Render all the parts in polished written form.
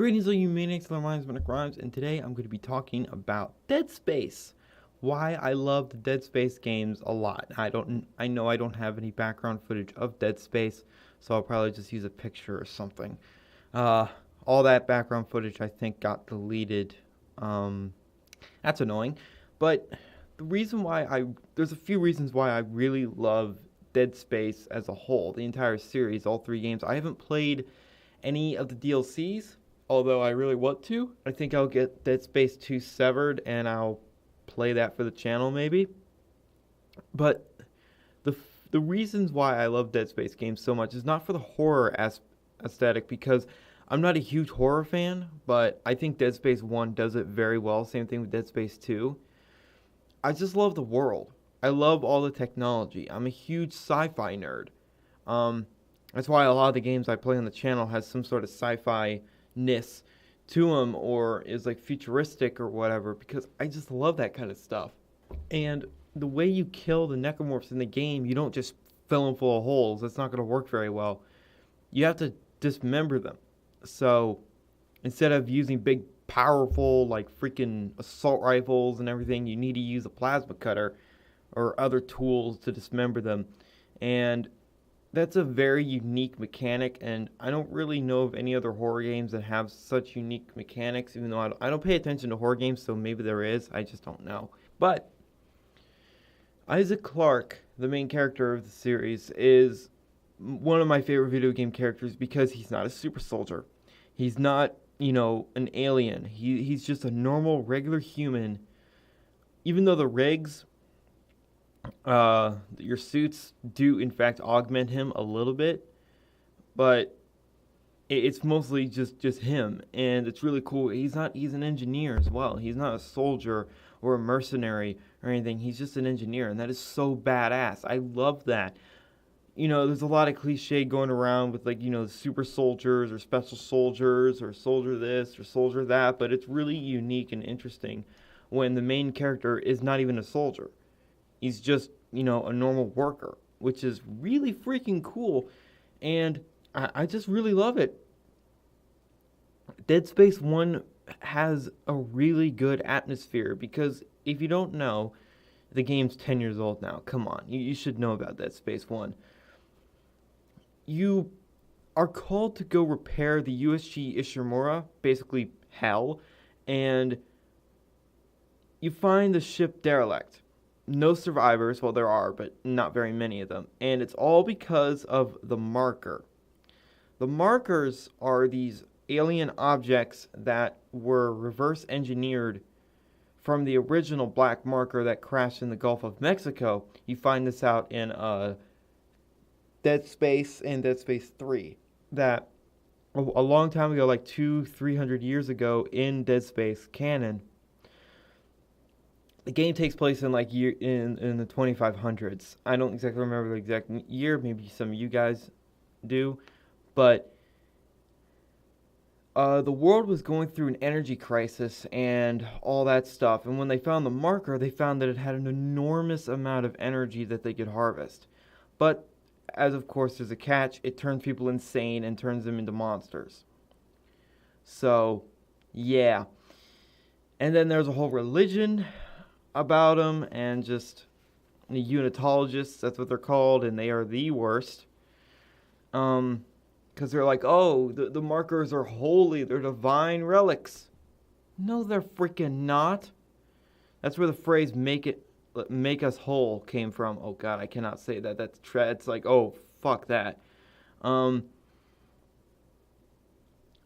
Greetings, all you maniacs, my name's Manic, and today I'm going to be talking about Dead Space. Why I love the Dead Space games a lot. I know I don't have any background footage of Dead Space, so I'll probably just use a picture or something. All that background footage I think got deleted. That's annoying, but there's a few reasons why I really love Dead Space as a whole, the entire series, all three games. I haven't played any of the DLCs, although I really want to. I think I'll get Dead Space 2 Severed and I'll play that for the channel maybe. But the reasons why I love Dead Space games so much is not for the horror aesthetic, because I'm not a huge horror fan, but I think Dead Space 1 does it very well. Same thing with Dead Space 2. I just love the world. I love all the technology. I'm a huge sci-fi nerd. That's why a lot of the games I play on the channel has some sort of sci-fi-ness to them, or is like futuristic or whatever, because I just love that kind of stuff. And the way you kill the necromorphs in the game, you don't just fill them full of holes. That's not going to work very well. You have to dismember them. So instead of using big, powerful, like freaking assault rifles and everything, you need to use a plasma cutter or other tools to dismember them. And that's a very unique mechanic, and I don't really know of any other horror games that have such unique mechanics, even though I don't pay attention to horror games, so maybe there is, I just don't know. But Isaac Clarke, the main character of the series, is one of my favorite video game characters because he's not a super soldier. He's not, an alien. He's just a normal, regular human. Even though the regs, your suits do in fact augment him a little bit, but it's mostly just him, and it's really cool. He's an engineer as well. He's not a soldier or a mercenary or anything. He's just an engineer, and that is so badass. I love that. There's a lot of cliche going around with, like, super soldiers or special soldiers or soldier this or soldier that, but it's really unique and interesting when the main character is not even a soldier. He's just, a normal worker, which is really freaking cool, and I just really love it. Dead Space 1 has a really good atmosphere, because if you don't know, the game's 10 years old now. Come on, you should know about Dead Space 1. You are called to go repair the USG Ishimura, basically hell, and you find the ship derelict. No survivors, well, there are, but not very many of them. And it's all because of the marker. The markers are these alien objects that were reverse engineered from the original black marker that crashed in the Gulf of Mexico. You find this out in Dead Space and Dead Space 3. That a long time ago, like 200-300 years ago in Dead Space canon, the game takes place in in the 2500s. I don't exactly remember the exact year. Maybe some of you guys do. But the world was going through an energy crisis and all that stuff. And when they found the marker, they found that it had an enormous amount of energy that they could harvest. But, as of course there's a catch, it turns people insane and turns them into monsters. So, yeah. And then there's a whole religion about them, and just the unitologists, that's what they're called, and they are the worst. Because they're like, oh, the markers are holy, they're divine relics. No, they're freaking not. That's where the phrase make us whole came from. Oh god, I cannot say that. It's like, oh, fuck that.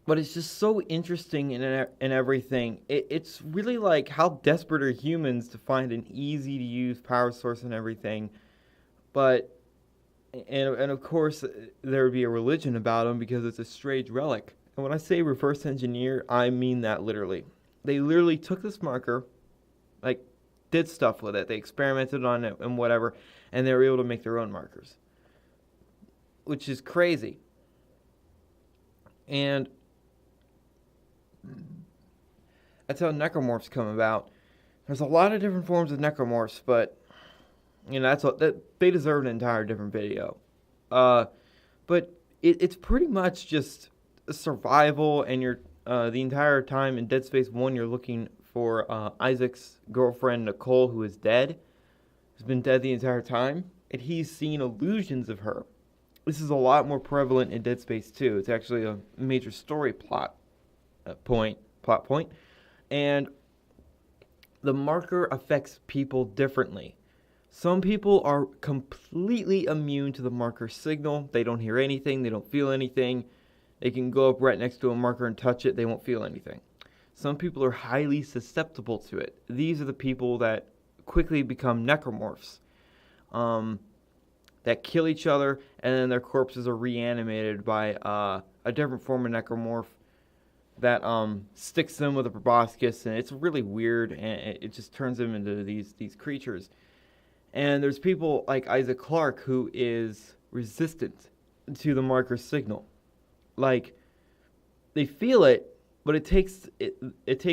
But it's just so interesting in everything. It's really like, how desperate are humans to find an easy-to-use power source and everything. But, and of course, there would be a religion about them because it's a strange relic. And when I say reverse engineer, I mean that literally. They literally took this marker, like, did stuff with it. They experimented on it and whatever, and they were able to make their own markers. Which is crazy. And that's how necromorphs come about. There's a lot of different forms of necromorphs, but they deserve an entire different video. But it's pretty much just survival, and The entire time in Dead Space 1, you're looking for Isaac's girlfriend, Nicole, who is dead. Has been dead the entire time, and he's seen illusions of her. This is a lot more prevalent in Dead Space 2. It's actually a major story plot point, and the marker affects people differently. Some people are completely immune to the marker signal. They don't hear anything, they don't feel anything. They can go up right next to a marker and touch it, they won't feel anything. Some people are highly susceptible to it. These are the people that quickly become necromorphs, that kill each other, and then their corpses are reanimated by a different form of necromorph that sticks them with a proboscis, and it's really weird, and it just turns them into these creatures. And there's people like Isaac Clarke who is resistant to the marker signal. Like, they feel it, but it takes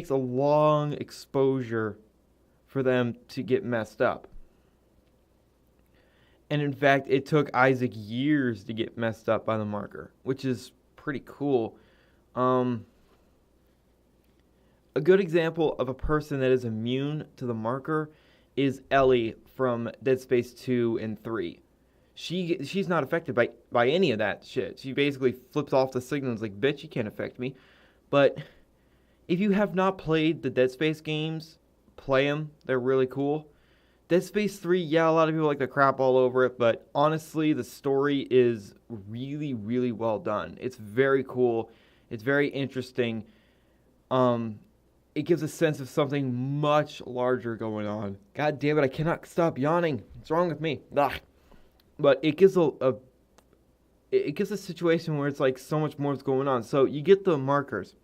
a long exposure for them to get messed up. And in fact, it took Isaac years to get messed up by the marker, which is pretty cool. A good example of a person that is immune to the marker is Ellie from Dead Space 2 and 3. She's not affected by any of that shit. She basically flips off the signal and is like, bitch, you can't affect me. But if you have not played the Dead Space games, play them. They're really cool. Dead Space 3, yeah, a lot of people like to crap all over it, but honestly, the story is really, really well done. It's very cool. It's very interesting. It gives a sense of something much larger going on. God damn it, I cannot stop yawning. What's wrong with me? Ugh. But it gives a situation where it's like so much more is going on. So you get the markers.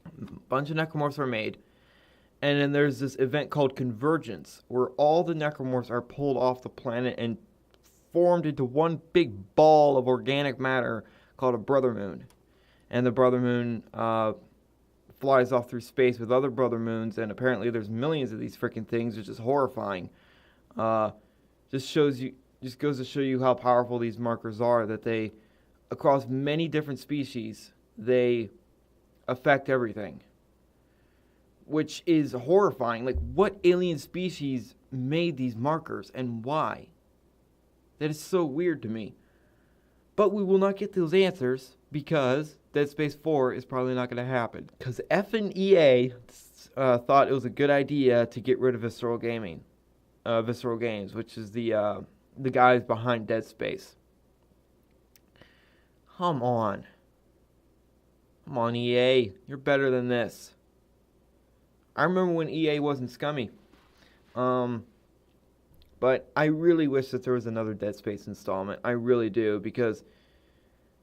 A bunch of necromorphs are made. And then there's this event called Convergence, where all the necromorphs are pulled off the planet and formed into one big ball of organic matter called a brother moon. And the brother moon flies off through space with other brother moons, and apparently there's millions of these freaking things, which is horrifying. Just goes to show you how powerful these markers are, that they, across many different species, they affect everything. Which is horrifying. Like, what alien species made these markers and why? That is so weird to me. But we will not get those answers because Dead Space 4 is probably not going to happen. Because effing EA thought it was a good idea to get rid of Visceral Games, which is the guys behind Dead Space. Come on. Come on, EA. You're better than this. I remember when EA wasn't scummy. But I really wish that there was another Dead Space installment. I really do, because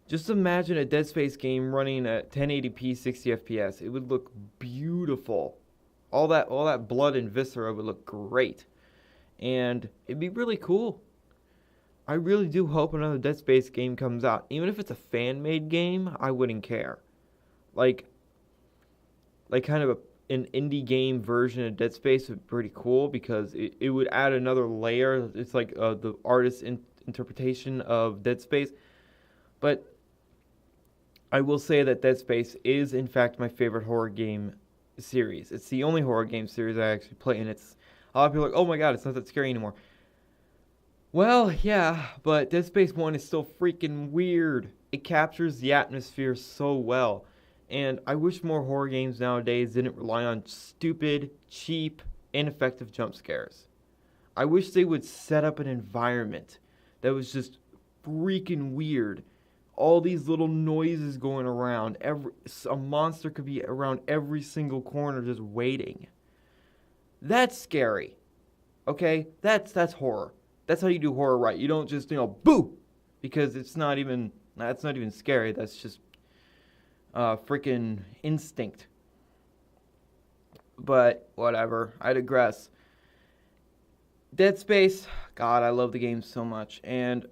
just imagine a Dead Space game running at 1080p 60 FPS. It would look beautiful. All that blood and viscera would look great. And it'd be really cool. I really do hope another Dead Space game comes out. Even if it's a fan-made game, I wouldn't care. Like kind of an indie game version of Dead Space would be pretty cool, because it would add another layer. It's like the artist's interpretation of Dead Space. But I will say that Dead Space is, in fact, my favorite horror game series. It's the only horror game series I actually play, and it's a lot of people are like, oh my god, it's not that scary anymore. Well, yeah, but Dead Space 1 is still freaking weird. It captures the atmosphere so well. And I wish more horror games nowadays didn't rely on stupid, cheap, ineffective jump scares. I wish they would set up an environment that was just freaking weird. All these little noises going around. A monster could be around every single corner just waiting. That's scary. Okay? That's horror. That's how you do horror right. You don't just, boo! Because that's not even scary. That's just freaking instinct. But whatever, I digress. Dead Space, God, I love the game so much, and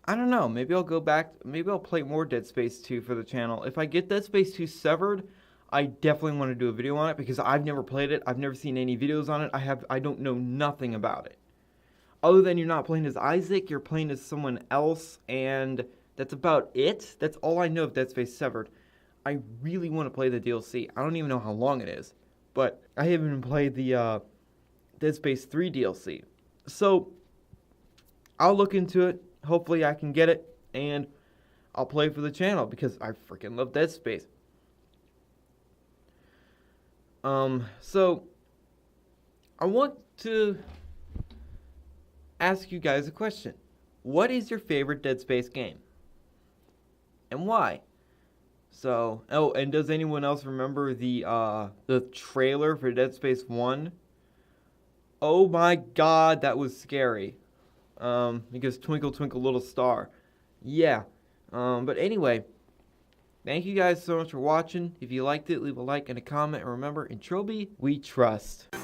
I don't know, maybe I'll go back, maybe I'll play more Dead Space 2 for the channel. If I get Dead Space 2 severed, I definitely want to do a video on it, because I've never played it, I've never seen any videos on it, I don't know nothing about it. Other than you're not playing as Isaac, you're playing as someone else, and that's about it. That's all I know of Dead Space Severed. I really want to play the DLC. I don't even know how long it is, but I haven't even played the Dead Space 3 DLC. So I'll look into it. Hopefully I can get it, and I'll play for the channel because I freaking love Dead Space. So I want to ask you guys a question. What is your favorite Dead Space game? And why? So, oh, and does anyone else remember the trailer for Dead Space 1? Oh my god, that was scary. Because Twinkle Twinkle Little Star. Yeah. But anyway, thank you guys so much for watching. If you liked it, leave a like and a comment. And remember, in Trilby, we trust.